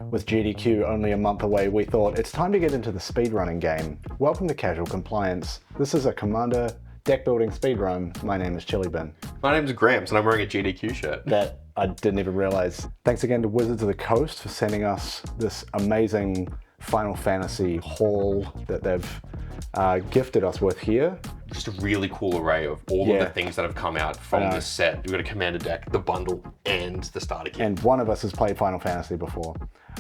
With GDQ only a month away, we thought it's time to get into the speedrunning game. Welcome to Casual Compliance. This is a Commander deck building speedrun. My name is Chillybin. My name's Gramps and I'm wearing a GDQ shirt. That I didn't even realize. Thanks again to Wizards of the Coast for sending us this amazing Final Fantasy haul that they've gifted us with here. Just a really cool array of all of the things that have come out from this set. We've got a Commander deck, the bundle, and the starter kit. And one of us has played Final Fantasy before.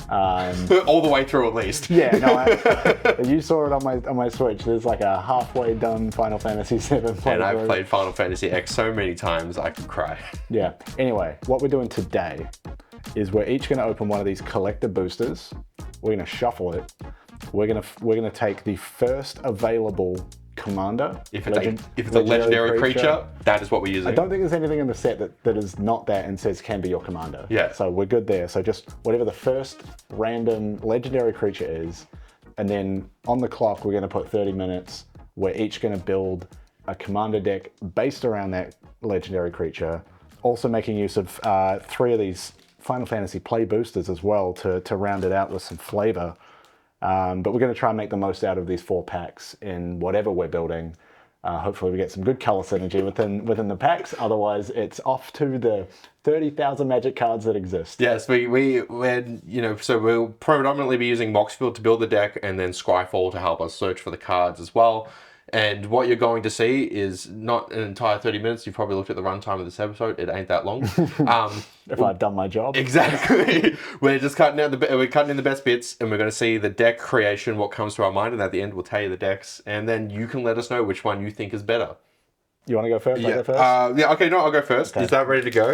All the way through at least. Yeah, no, you saw it on my Switch. There's like a halfway done Final Fantasy 7 playthrough. And I've played Final Fantasy X so many times I could cry. Yeah, anyway, what we're doing today is we're each gonna open one of these collector boosters. We're gonna shuffle it. We're gonna take the first available commander. If it's a legendary creature, that is what we're using. I don't think there's anything in the set that is not that and says can be your commander. Yeah. So we're good there. So just whatever the first random legendary creature is, and then on the clock we're gonna put 30 minutes. We're each gonna build a commander deck based around that legendary creature. Also making use of 3 of these Final Fantasy play boosters as well to round it out with some flavor. But we're going to try and make the most out of these 4 packs in whatever we're building. Hopefully we get some good color synergy within the packs. Otherwise, it's off to the 30,000 magic cards that exist. Yes, so we'll predominantly be using Moxfield to build the deck, and then Skyfall to help us search for the cards as well. And what you're going to see is not an entire 30 minutes. You've probably looked at the runtime of this episode. It ain't that long. If I've done my job. Exactly. We're just cutting in the best bits, and we're going to see the deck creation, what comes to our mind, and at the end we'll tell you the decks, and then you can let us know which one you think is better. You want to go first? Yeah. I go first? Okay, no, I'll go first. Okay. Is that ready to go?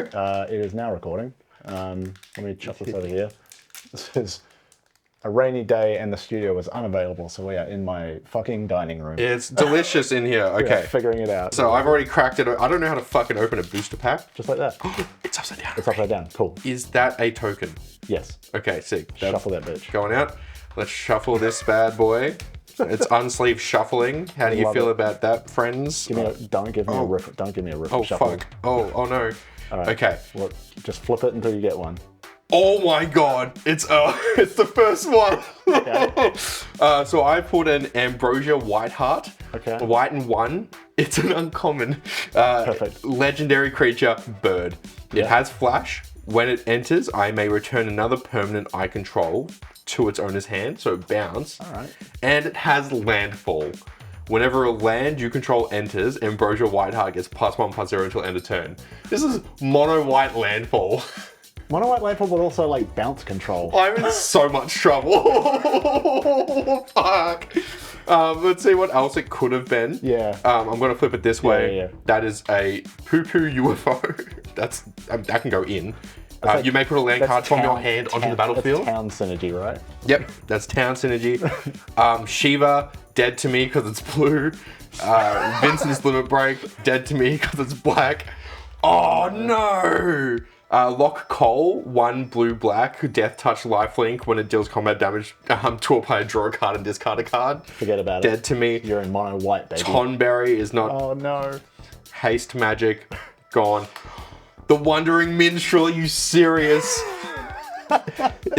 It is now recording. Let me chuck this over here. This is a rainy day and the studio was unavailable, so we are in my fucking dining room. It's delicious in here. Okay. Figuring it out. So I've already cracked it. I don't know how to fucking open a booster pack. Just like that. It's upside down. It's upside down. Cool. Is that a token? Yes. Okay, sick. Shuffle that bitch. Going out. Let's shuffle this bad boy. It's unsleeve shuffling. How do you feel about that, friends? Don't give me a riff. Don't give me a riff. Oh shuffle. fuck. Oh no. All right. Okay. Well, just flip it until you get one. Oh my god, it's the first one. Okay. So I put an Ambrosia White Heart. Okay. White and 1. It's an uncommon Perfect. legendary creature, bird. It has flash. When it enters, I may return another permanent I control to its owner's hand, so bounce. All right. And it has Landfall. Whenever a land you control enters, Ambrosia White Heart gets +1/+0 until end of turn. This is mono white Landfall. Mono white landfall, but also like bounce control. I'm in so much trouble. Fuck. Let's see what else it could have been. Yeah. I'm gonna flip it this way. Yeah. That is a poo-poo UFO. That can go in. Like, you may put a land card from your hand onto the battlefield. That's town synergy, right? Yep, that's town synergy. Shiva, dead to me because it's blue. Vincent's Limit Break, dead to me because it's black. Oh no! Lock Cole, 1 blue-black, Death Touch Lifelink. When it deals combat damage to a player, draw a card and discard a card. Forget about it. Dead to me. You're in mono white, baby. Tonberry is not. Oh no. Haste Magic, gone. The Wandering Minstrel, are you serious?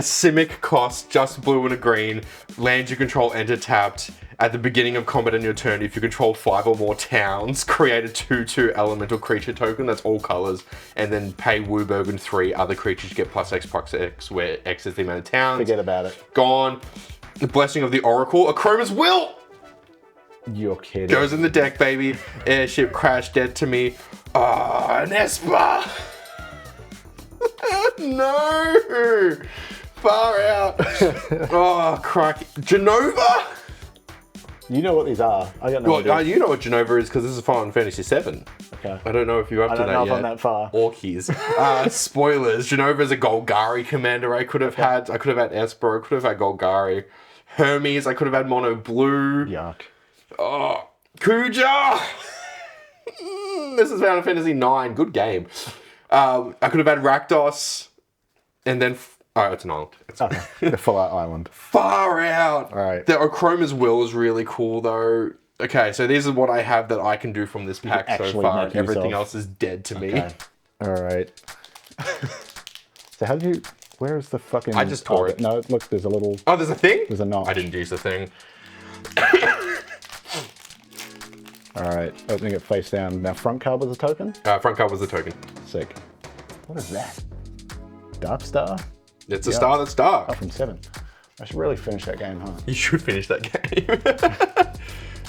Simic cost, just blue and a green. Land you control, enter tapped. At the beginning of combat on your turn, if you control 5 or more towns, create a 2/2 elemental creature token, that's all colors, and then pay Wooburg 3 other creatures get +X, where X is the amount of towns. Forget about it. Gone. The Blessing of the Oracle, Akroma's Will! You're kidding. Goes in the deck, baby. Airship crash, dead to me. An Esper! No! Far out. Oh, crack. Genova? You know what these are. I got no idea. You know what Genova is because this is Final Fantasy 7. Okay. I don't know if you're up to that yet. I don't know if I'm that far. Orkies. Spoilers. Genova's a Golgari commander I could have had. I could have had Esper. I could have had Golgari. Hermes. I could have had mono blue. Yuck. Oh, Kuja! This is Final Fantasy 9. Good game. I could have had Rakdos. And then... Oh, it's an island. Okay. The full-out island. Far out. All right. The Akroma's Will is really cool, though. Okay, so these are what I have that I can do from this pack so far. And everything else is dead to me. All right. So how do you... Where is the fucking... I just tore it. No, look, there's a little... Oh, there's a thing? There's a knot. I didn't use the thing. All right, opening it face down. Now, front card was a token? Front card was the token. Sick. What is that? Dark Star? It's a star that's dark. Oh, from 7. I should really finish that game, huh? You should finish that game.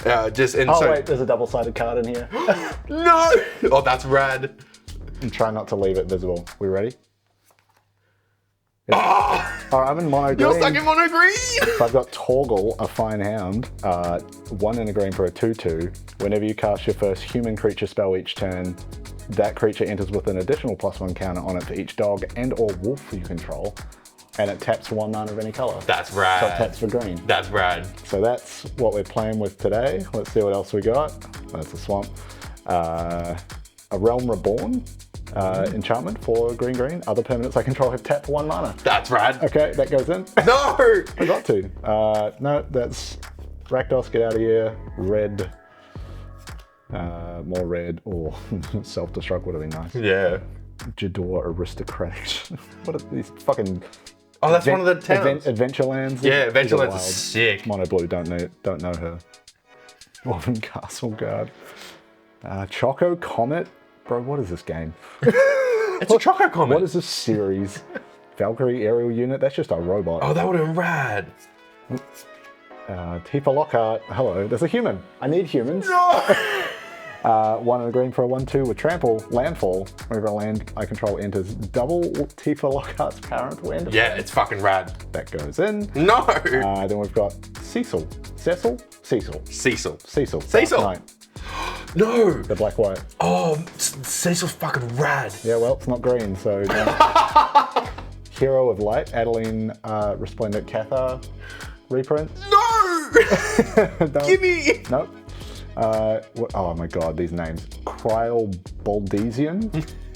Wait, there's a double-sided card in here. No! Oh, that's rad. And try not to leave it visible. We ready? Oh, I'm in mono green. You're stuck in mono green! So I've got Torgal, a fine hound, 1 in a green for a 2/2. Whenever you cast your first human creature spell each turn, that creature enters with an additional +1 counter on it for each dog and or wolf you control, and it taps for 1 mana of any color. That's rad. So it taps for green. That's rad. So that's what we're playing with today. Let's see what else we got. That's a swamp. A Realm Reborn. Enchantment for green. Other permanents I control have tapped for 1 mana. That's rad. Okay, that goes in. No! I got to. No, that's Rakdos, get out of here. Red. More red. Or self-destruct would have been nice. Yeah. Jador Aristocratic. What are these fucking... Oh, that's one of the towns. Adventurelands? Yeah, Adventurelands is sick. Mono Blue, don't know her. Dwarven Castle Guard. Choco Comet. Bro, what is this game? It's a Choco Comet. What is this series? Valkyrie Aerial Unit? That's just a robot. Oh, that would have been rad. Tifa Lockhart. Hello, there's a human. I need humans. No! 1 in a green for a 1/2 with Trample, Landfall. Whenever a land I control enters, double Tifa Lockhart's parent will enter. Yeah, it's fucking rad. That goes in. No! Then we've got Cecil. Cecil? Cecil. Cecil. Cecil. Cecil! Dark Knight. No! The black-white. Oh, Cecil's fucking rad. Yeah, well, it's not green, so... Hero of Light, Adeline Resplendent Cathar reprint. No! Gimme! Nope. Oh my god, these names. Cryle Baldesian.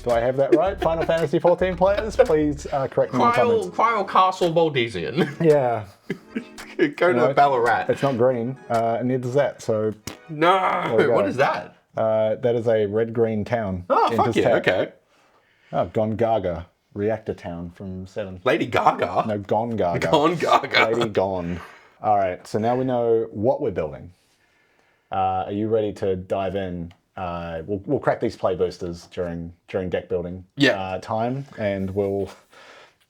Do I have that right? Final Fantasy 14 players, please correct me in the comments. Cryle Castle Baldesian. Yeah. Go to the Ballarat. It's not green, and neither is that, so... No! What is that? That is a red-green town. Oh, fuck yeah, okay. Oh, Gongaga. Reactor Town from 7. Lady Gaga? No, Gongaga. Gongaga. Lady Gon. All right, so now we know what we're building. Are you ready to dive in? We'll crack these play boosters during deck building time, and we'll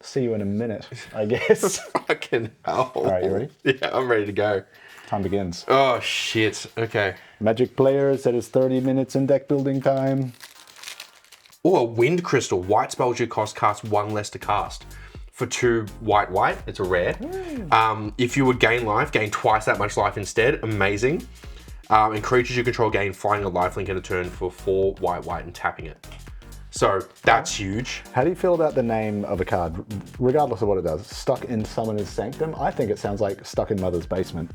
see you in a minute, I guess. Fucking hell. All right, you ready? Yeah, I'm ready to go. Time begins. Oh, shit. Okay. Magic players, it is 30 minutes in deck building time. Oh, a Wind Crystal. White spells you cost 1 less to cast. For 2 white. It's a rare. If you would gain life, gain twice that much life instead. Amazing. And creatures you control gain flying a lifelink in a turn for 4 white and tapping it. So that's huge. How do you feel about the name of a card, regardless of what it does? Stuck in Summoner's Sanctum? I think it sounds like Stuck in Mother's Basement.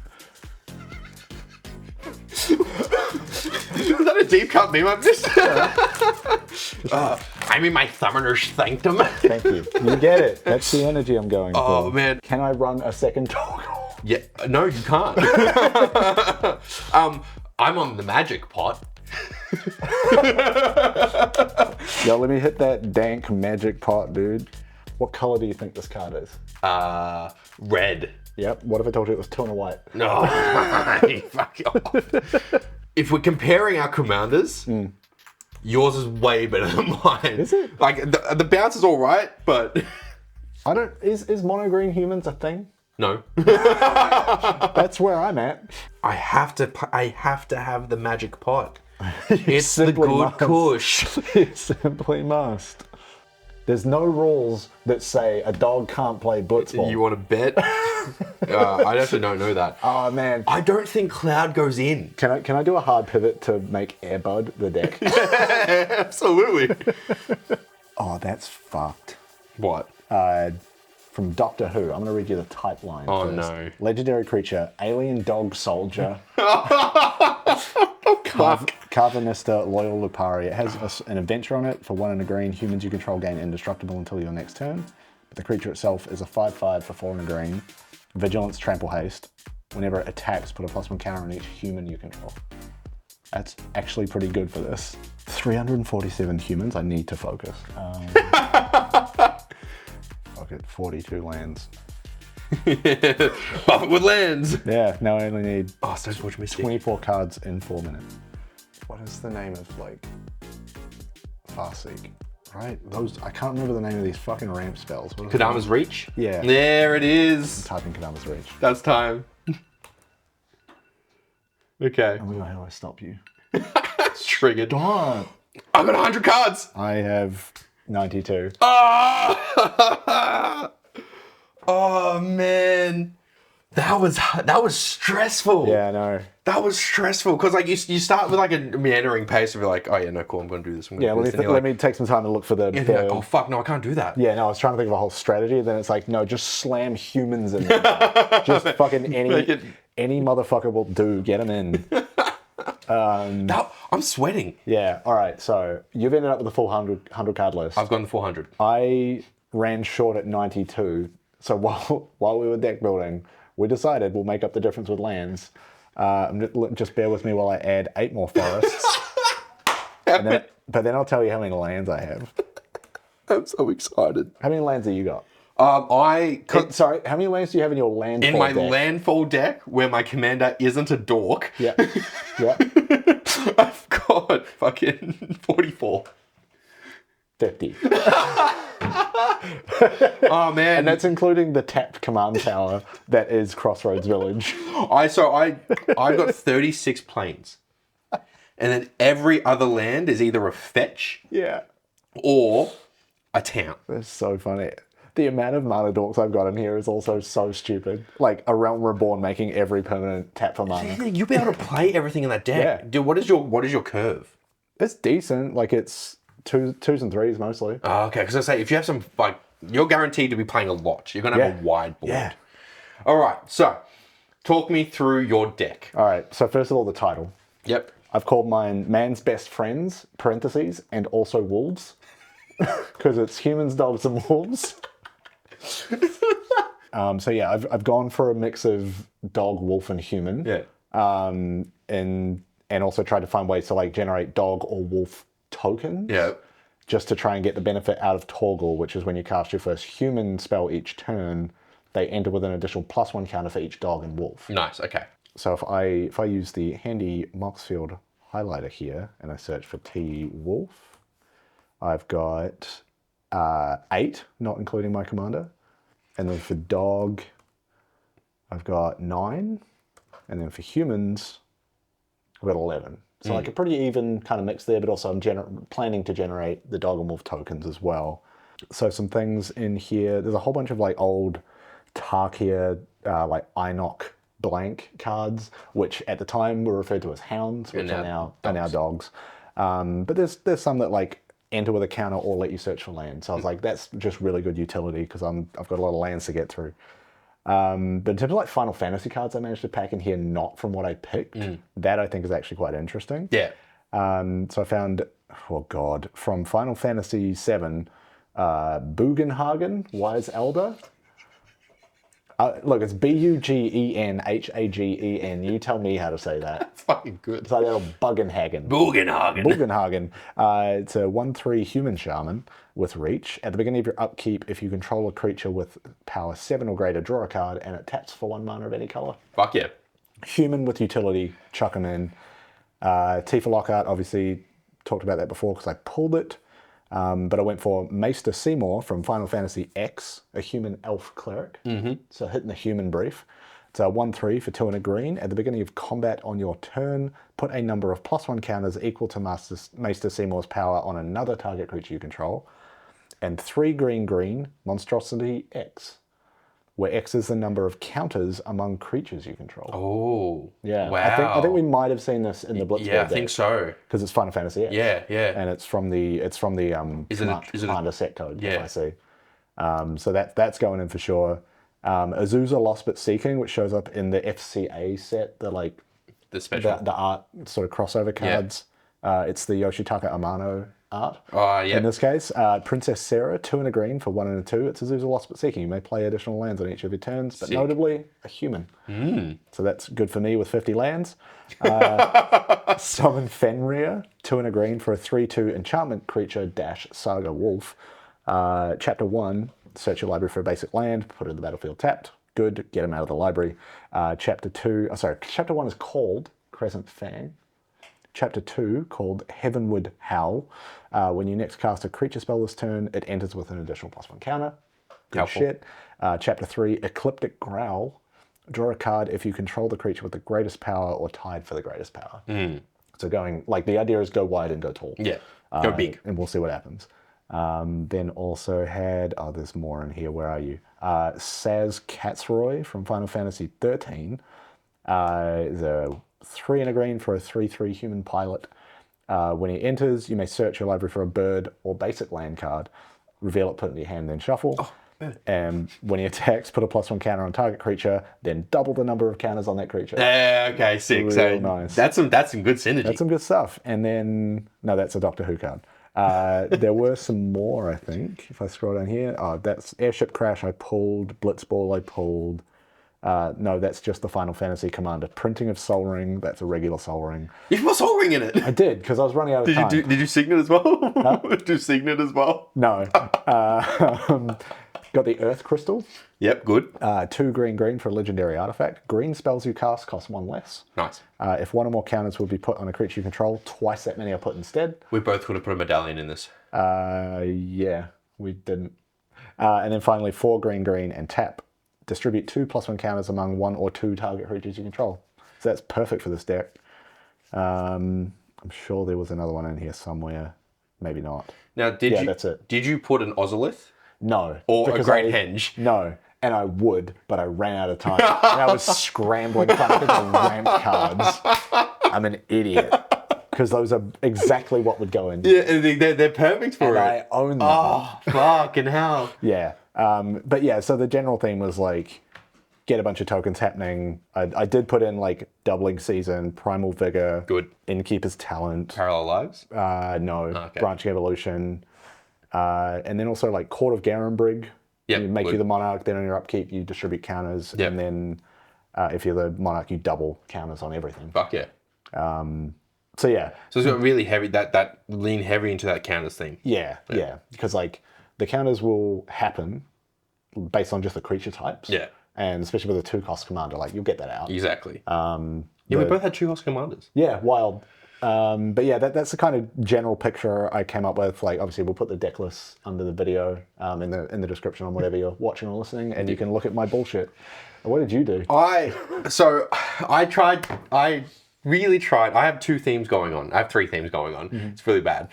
Is that a deep cut meme I've just... I'm in my Summoner's Sanctum. Thank you. You get it. That's the energy I'm going for. Oh, man. Can I run a second Torgal? Yeah, no, you can't. I'm on the magic pot. Yo, let me hit that dank magic pot, dude. What color do you think this card is? Red. Yep. What if I told you it was 2 and a white? No, fuck off. If we're comparing our commanders, yours is way better than mine. Is it? Like, the bounce is all right, but... I don't... Is mono green humans a thing? No. That's where I'm at. I have to have the magic pot. It's the good kush. You simply must. There's no rules that say a dog can't play blitzball. You want to bet? I definitely don't know that. Oh man. I don't think Cloud goes in. Can I do a hard pivot to make Airbud the deck? Yeah, absolutely. Oh, that's fucked. What? From Doctor Who. I'm going to read you the type line Oh, first. no. Legendary creature, alien dog soldier. Fuck. Carvanista Loyal Lupari. It has an adventure on it. For 1 and a green, humans you control gain indestructible until your next turn. But the creature itself is a 5/5 for 4 and a green. Vigilance, Trample, Haste. Whenever it attacks, put a +1 counter on each human you control. That's actually pretty good for this. 347 humans. I need to focus. fuck it, 42 lands. Buff it with lands. Yeah, now I only need Oh, Stoneforge Mystic. 24 cards in 4 minutes. What is the name of, like, Farseek? Right? Those, I can't remember the name of these fucking ramp spells. What is it? Kadama's Reach? Yeah. There it is. Typing Kadama's Reach. That's time. Okay. Oh my god, how do I stop you? It's triggered. Darn! I got 100 cards. I have 92. Oh! Oh man. That was stressful. Yeah, I know. That was stressful because like you start with like a meandering pace of like, oh yeah, no, cool, I'm going to do this. Yeah, let me take some time to look for the... You're like, oh fuck, no, I can't do that. Yeah, no, I was trying to think of a whole strategy, then it's like, no, just slam humans in there. Just fucking any motherfucker will do, get them in. I'm sweating. Yeah, all right, so you've ended up with a full 100 card list. I've gone 400. I ran short at 92, so while we were deck building, we decided we'll make up the difference with lands. Just bear with me while I add 8 more forests. But then I'll tell you how many lands I have. I'm so excited. How many lands have you got? Sorry, how many lands do you have in your landfall in my deck? landfall deck where my commander isn't a dork? Yeah. Yeah. I've got fucking 44. 50. Oh man. And that's including the tapped command tower that is Crossroads Village. I've got 36 planes. And then every other land is either a fetch Yeah. or a town. That's so funny. The amount of mana dorks I've got in here is also so stupid. Like a Realm Reborn making every permanent tap for mana. You'll be able to play everything in that deck. Yeah. Dude, what is your curve? It's decent. Like it's twos and threes mostly. Oh, okay, because I say if you have some like you're guaranteed to be playing a lot. You're gonna have a wide board. Yeah. Alright, so talk me through your deck. All right. So first of all, the title. Yep. I've called mine Man's Best Friends, parentheses, and also Wolves. Because it's humans, dogs, and wolves. So yeah, I've gone for a mix of dog, wolf, and human. Yeah. And also tried to find ways to like generate dog or wolf tokens. Yeah. Just to try and get the benefit out of Torgal, which is when you cast your first human spell each turn, they enter with an additional +1 counter for each dog and wolf. Nice, okay. So if I use the handy Moxfield highlighter here and I search for T Wolf, I've got 8, not including my commander. And then for dog, I've got 9. And then for humans, I've got 11. So like a pretty even kind of mix there, but also I'm planning to generate the dog and wolf tokens as well. So some things in here, there's a whole bunch of like old Tarkir, like Inoc blank cards, which at the time were referred to as hounds, which are now dogs. But there's some that like enter with a counter or let you search for land. So I was like, that's just really good utility because I've got a lot of lands to get through. But in terms of like Final Fantasy cards I managed to pack in here, not from what I picked, that I think is actually quite interesting. Yeah. So I found, oh god, from Final Fantasy VII, Bugenhagen, Wise Elder. Look, it's Bugenhagen. You tell me how to say that. That's fucking good. It's like little Bugenhagen. Bugenhagen. It's a 1/3 human shaman with reach. At the beginning of your upkeep, if you control a creature with power 7 or greater, draw a card, and it taps for 1 mana of any color. Fuck yeah. Human with utility, chuck them in. Tifa Lockhart, obviously, talked about that before because I pulled it. But I went for Maester Seymour from Final Fantasy X, a human elf cleric. So hitting the human brief. It's a 1/3 for 2 and a green. At the beginning of combat on your turn, put a number of +1 counters equal to Maester Seymour's power on another target creature you control. And 3 green, Monstrosity X, where X is the number of counters among creatures you control. Oh, yeah. Wow. I think we might have seen this in the Blitzboard Yeah, I think so. because it's Final Fantasy X. Yeah, yeah. And it's from the Commander set code. Yeah. I see. So that's going in for sure. Azusa Lost But Seeking, which shows up in the FCA set, the special. the art sort of crossover cards. It's the Yoshitaka Amano art. Oh, yeah. In this case, Princess Sarah, 2 and a green for 1 and a 2. It's Azusa Lost But Seeking. You may play additional lands on each of your turns, but notably a human. So that's good for me with 50 lands. Summon Fenrir, 2 and a green for a 3/2 enchantment creature -- Saga Wolf. Chapter 1, search your library for a basic land, put it in the battlefield tapped. Good, get them out of the library. Chapter 1 is called Crescent Fang. Chapter 2, called Heavenward Howl. When you next cast a creature spell this turn, it enters with an additional +1 counter. Good Helpful. shit. Chapter 3, Ecliptic Growl. Draw a card if you control the creature with the greatest power or tied for the greatest power. So going, like, the idea is go wide and go tall. Yeah, go big. And we'll see what happens. Then also had, there's more in here. Where are you? Saz Katzroy from Final Fantasy 13. The 3 and a green for a 3/3 human pilot. When he enters, you may search your library for a bird or basic land card. Reveal it, put it in your hand, then shuffle. And when he attacks, put a +1 counter on target creature, then double the number of counters on that creature. Okay, sick. Real So nice. that's some good synergy. That's some good stuff. And then, no, that's a Doctor Who card. There were some more, I think, if I scroll down here. That's Airship Crash I pulled, Blitzball I pulled. No, that's just the Final Fantasy Commander. Printing of Sol Ring, that's a regular Sol Ring. You put Sol Ring in it. I did, because I was running out of time. Did you Signet as well? Did you Signet as well? No. Got the Earth Crystal. Yep, good. 2 green for a legendary artifact. Green spells you cast cost 1 less. Nice. If 1 or more counters will be put on a creature you control, twice that many are put instead. We both could have put a medallion in this. Yeah, we didn't. And then finally, 4 green and tap. Distribute 2 +1 counters among 1 or 2 target creatures you control. So that's perfect for this deck. I'm sure there was another one in here somewhere. Maybe not. Now, that's it. Did you put an Ozolith? No. Or a because Great Henge? No. And I would, but I ran out of time. And I was scrambling trying to think of ramp cards. I'm an idiot. Because those are exactly what would go in. Yeah, they're perfect for And it. I own them. Oh, fucking hell. Yeah. But yeah, so the general theme was like, get a bunch of tokens happening. I did put in like Doubling Season, Primal Vigor. Good. Innkeeper's Talent. Parallel Lives? No. Okay. Branching Evolution. And then also like Court of Garenbrig. Yep, You make good. you the monarch, then on your upkeep you distribute counters. Yep. And then if you're the monarch, you double counters on everything. Fuck yeah. So yeah. So it's got really heavy, that lean heavy into that counters thing. Yeah. Because like the counters will happen based on just the creature types. Yeah. And especially with a 2-cost commander, like you'll get that out. Exactly. We both had 2 Host Commanders. Yeah, wild. But yeah, that's the kind of general picture I came up with. Like, obviously, we'll put the deck list under the video in the description on whatever you're watching or listening, and you can look at my bullshit. What did you do? I really tried. I have 2 themes going on. I have 3 themes going on. It's really bad.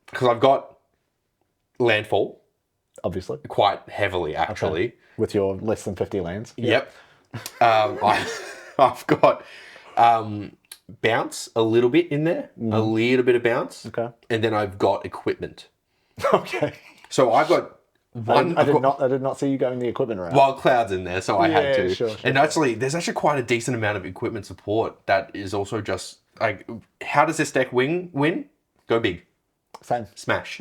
Because I've got Landfall, Obviously. quite heavily, actually. Okay. With your less than 50 lands. Yep. I've got Bounce a little bit in there. A little bit of Bounce. Okay. And then I've got Equipment. Okay. So I've got one. I did not see you going the equipment route. Wild Clouds in there, so I had to. Sure. And actually, there's actually quite a decent amount of equipment support that is also just like, how does this deck win? Go big. Same. Smash.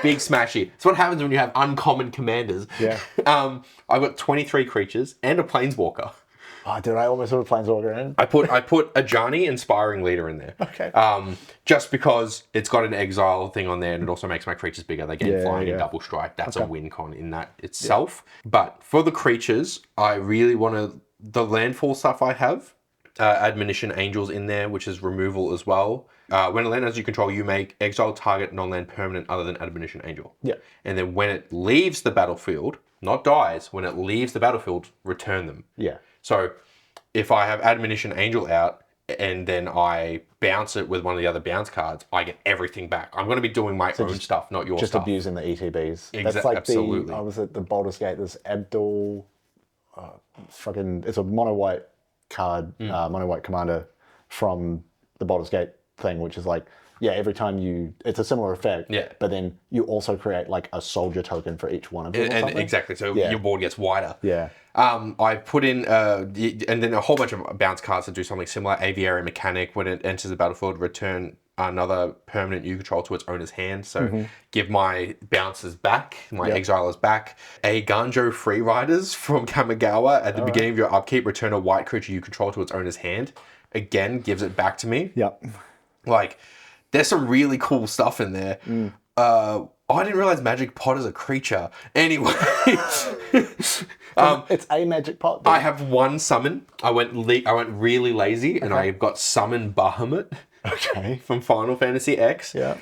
Big smashy. It's what happens when you have uncommon commanders. Yeah. I've got 23 creatures and a Planeswalker. Oh, dude, I almost put a Planeswalker in. I put a Johnny Inspiring Leader in there. Okay. Just because it's got an exile thing on there and it also makes my creatures bigger. They gain flying and double strike. That's a win con in that itself. Yeah. But for the creatures, I really want the landfall stuff I have. Admonition Angels in there, which is removal as well. When a land has you control, you make exile target non-land permanent other than Admonition Angel. Yeah. And then when it leaves the battlefield, not dies, when it leaves the battlefield, return them. Yeah. So if I have Admonition Angel out and then I bounce it with one of the other bounce cards, I get everything back. I'm going to be doing my own stuff, not your just stuff. Just abusing the ETBs. That's like absolutely. I was at the Baldur's Gate, this Abdul, it's a mono-white card, mono-white commander from the Baldur's Gate thing, which is like, every time it's a similar effect, but then you also create like a soldier token for each one of them. And exactly, so your board gets wider. Yeah. I put in, and then a whole bunch of bounce cards that do something similar. Aviary Mechanic, when it enters the battlefield, return another permanent you control to its owner's hand. So give my bouncers back, my exilers back. A Ganjo Freeriders from Kamigawa. At the beginning of your upkeep, return a white creature you control to its owner's hand. Again, gives it back to me. Yep. Like, there's some really cool stuff in there. I didn't realize Magic Pot is a creature. Anyway, It's a magic pot. I have one summon. I went really lazy, and I got Summon Bahamut. Okay. From Final Fantasy X. Yeah.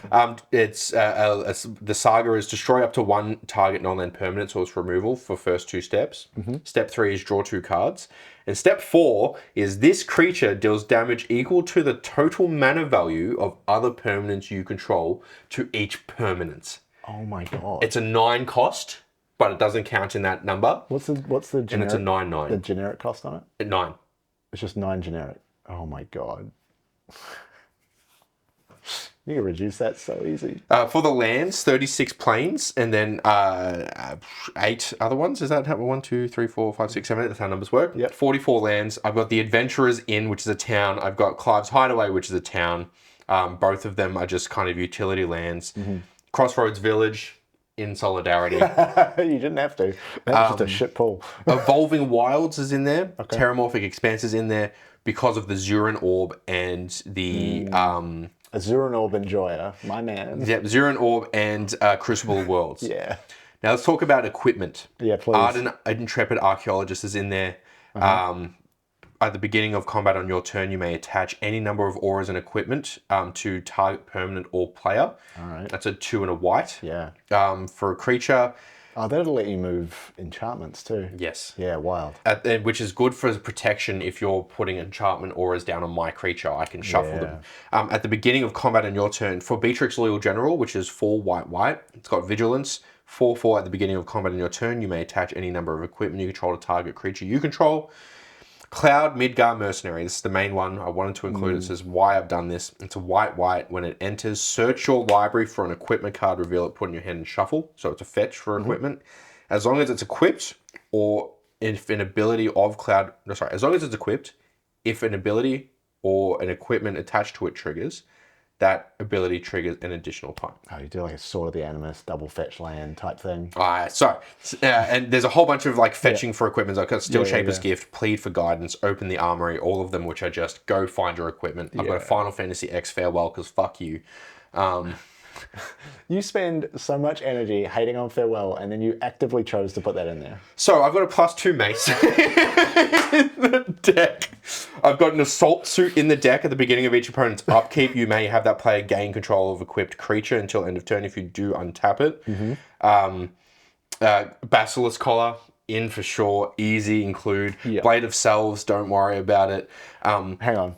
It's the saga is destroy up to one target non-land permanent source removal for first 2 steps. Step 3 is draw 2 cards. And step 4 is this creature deals damage equal to the total mana value of other permanents you control to each permanent. Oh my god. It's a 9 cost, but it doesn't count in that number. What's the generic? And it's a 9/9. The generic cost on it? At 9. It's just 9 generic. Oh my god. You can reduce that so easy. For the lands, 36 planes, and then 8 other ones. Is that how 1, 2, 3, 4, 5, 6, 7, 8? That's how numbers work. Yep. 44 lands. I've got the Adventurers Inn, which is a town. I've got Clive's Hideaway, which is a town. Both of them are just kind of utility lands. Crossroads Village, in solidarity. You didn't have to. That's just a shit pull. Evolving Wilds is in there. Okay. Terramorphic Expanse is in there because of the Zuran Orb and the... Azuran Orb Enjoyer, my man. Yep, Zuran Orb and Crucible of Worlds. Yeah. Now let's talk about equipment. Yeah, please. Ardent Intrepid Archaeologist is in there. At the beginning of combat on your turn, you may attach any number of auras and equipment to target permanent or player. All right. That's a 2 and a white. Yeah. For a creature... Oh, that'll let you move enchantments too. Yes. Yeah, wild. Which is good for protection if you're putting enchantment auras down on my creature. I can shuffle them. At the beginning of combat on your turn, for Beatrix Loyal General, which is 4 white, it's got Vigilance. 4/4 at the beginning of combat on your turn, you may attach any number of equipment you control to target creature you control. Cloud Midgar Mercenary. This is the main one I wanted to include. It says why I've done this. It's a white. When it enters, search your library for an equipment card, reveal it, put in your hand, and shuffle. So it's a fetch for equipment. As long as it's equipped, or if an ability of Cloud... No, sorry. As long as it's equipped, if an ability or an equipment attached to it triggers, that ability triggers an additional time. Oh, you do like a Sword of the Animus, double fetch land type thing. And there's a whole bunch of like fetching for equipment. I've got Steel Shaper's Gift, Plead for Guidance, Open the Armory, all of them which are just go find your equipment. I've got a Final Fantasy X Farewell because fuck you. You spend so much energy hating on Farewell and then you actively chose to put that in there. So I've got a +2 mace in the deck. I've got an Assault Suit in the deck at the beginning of each opponent's upkeep. You may have that player gain control of equipped creature until end of turn if you do untap it. Basilisk Collar in for sure. Easy include. Blade of Selves, don't worry about it. Hang on.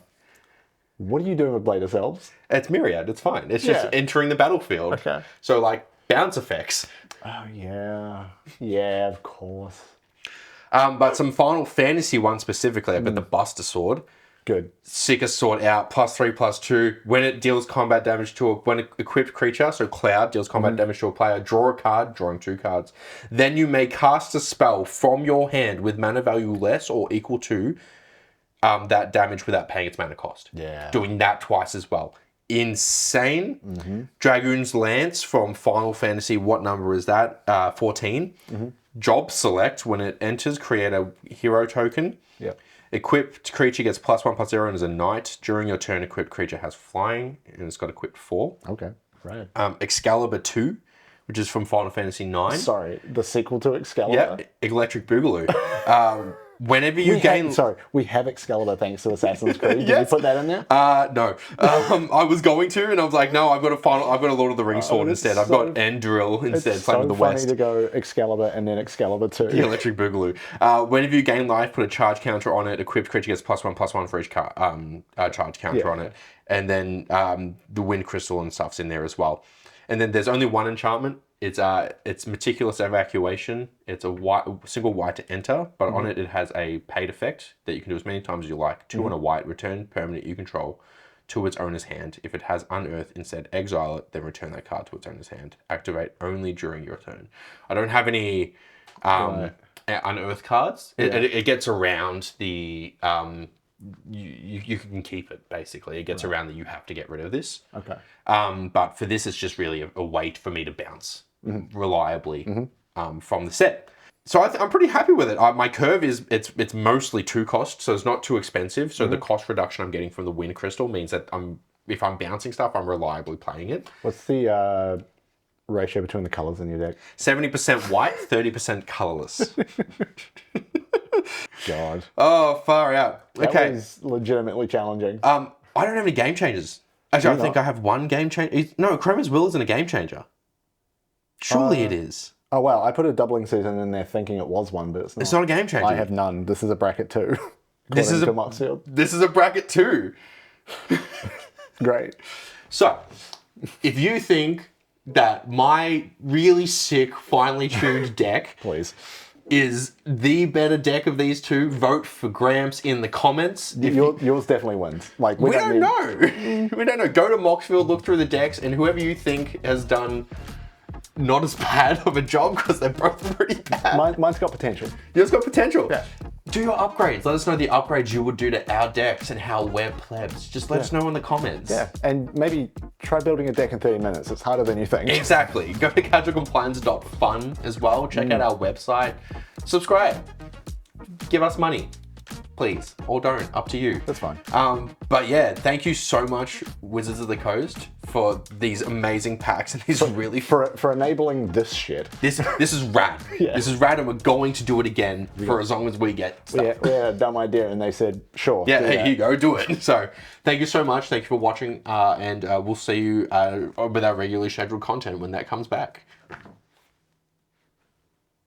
What are you doing with Blade of Selves? It's Myriad, it's fine. It's just entering the battlefield. Okay. So like bounce effects. Oh yeah. Yeah, of course. But some Final Fantasy ones specifically, I've got the Buster Sword. Good. Sickest Sword out, +3/+2. When it deals combat damage to when an equipped creature, so Cloud deals combat damage to a player, draw a card, drawing 2 cards. Then you may cast a spell from your hand with mana value less or equal to that damage without paying its mana cost. Yeah. Doing that twice as well. Insane. Dragoon's Lance from Final Fantasy, what number is that? 14. Job Select, when it enters, create a hero token. Yep. Equipped creature gets +1/+0 and is a knight. During your turn, equipped creature has flying and it's got equipped 4. Okay, right. Excalibur 2, which is from Final Fantasy 9. Sorry, the sequel to Excalibur? Yeah, Electric Boogaloo. Whenever you we have Excalibur thanks to Assassin's Creed. Did you put that in there? No. I was going to, and I was like, no, I've got a Lord of the Rings sword instead. I've got Endril instead, Flame of the West. It's so funny to go Excalibur and then Excalibur 2. The Electric Boogaloo. Whenever you gain life, put a charge counter on it. Equipped creature gets +1/+1 for each charge counter on it. And then the Wind Crystal and stuff's in there as well. And then there's only one enchantment. It's Meticulous Evacuation. It's a single white to enter, but on it has a paid effect that you can do as many times as you like. 2 and a white, return permanent you control to its owner's hand. If it has Unearth, instead exile it, then return that card to its owner's hand. Activate only during your turn. I don't have any Unearth cards. It gets around the... You can keep it, basically. It gets around that you have to get rid of this. Okay. But for this, it's just really a way for me to bounce reliably from the set. So I'm pretty happy with it. My curve is, it's mostly 2 cost, so it's not too expensive. So the cost reduction I'm getting from the Wind Crystal means that if I'm bouncing stuff, I'm reliably playing it. What's the ratio between the colors in your deck? 70% white, 30% colorless. God. Oh, far out. That Okay. was legitimately challenging. I don't have any game changers. Actually, I think I have one game changer. No, Chroma's Will isn't a game changer. Surely it is. Oh, wow. I put a doubling season in there thinking it was one, but it's not. It's not a game changer. I have none. This is a bracket 2. This is a Moxfield. This is a bracket 2. Great. So, if you think that my really sick, finely tuned deck Please. is the better deck of these two, vote for Gramps in the comments. Yours definitely wins. Like We don't know. We don't know. Go to Moxfield, look through the decks, and whoever you think has done not as bad of a job, because they're both pretty bad. Mine's got potential. Yours got potential. Yeah. Do your upgrades. Let us know the upgrades you would do to our decks and how we're plebs. Just let us know in the comments. Yeah. And maybe try building a deck in 30 minutes. It's harder than you think. Exactly. Go to casualcompliance.fun as well. Check out our website. Subscribe. Give us money. Please. Or don't. Up to you. That's fine. But yeah, thank you so much, Wizards of the Coast, for these amazing packs and these really For enabling this shit. This is rad. Yeah. This is rad, and we're going to do it again for as long as we get stuff. We had a dumb idea and they said, sure. Yeah, do hey, that. here you go, do it. So, thank you so much. Thank you for watching, and we'll see you with our regularly scheduled content when that comes back.